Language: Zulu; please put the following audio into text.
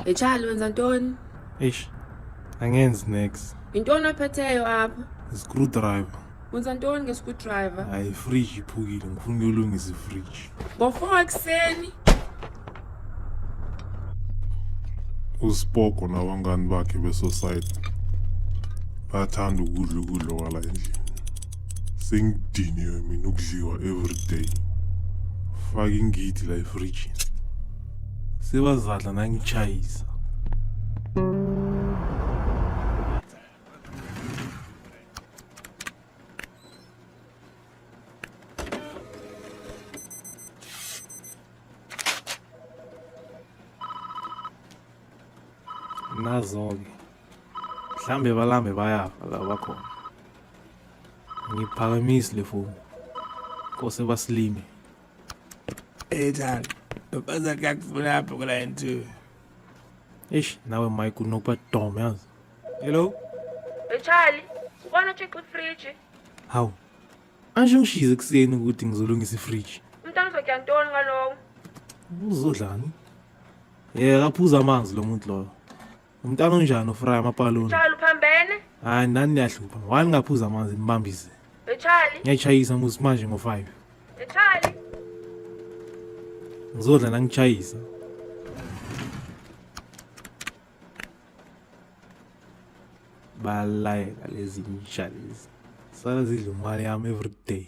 Echali wenza ntoni? Eish, angenzi next. Intoni ophetheyo apha? Screwdriver. Wenza ntoni nge-screwdriver? Hayi, ifridge iphukile, ngifuna ukuyolungisa ifridge. Ngo-4 ekuseni? uSipoko nabangani bakhe besociety bayathanda ukudla kwala endlini. Sengidiniwe mina ukudliwa everyday. Faka ingidi la efrijini. Sebazadla nangichayisa. Nazo-ke mhlambe balambe bayafa la bakhona. Ngiphakamisi le foni kose basilime. Ethal, ubaza kakufuna apho kula nto. Eish, nawe Mike unokuba dom yazi. Hello? Echali, ubona check ifridge. Hawu, ansho ngishize ekuseni ukuthi ngizolungisa ifridge. Umntana uzotya ntoni ngalowo? Uzodlani? Kaphuza amanzi lo muntu loyo. Umntana onjani ofraya amapaloni? Echali uphambene? Hayi, nani niyahlupha. Wani ngaphuza amanzi nimbambise. Echali, Ngiyachayisa musi manje ngo-5. Echali. Ngizodla nangichayisa. Balayeka lezi ntsha lezi. Sala zidla imali yami every day.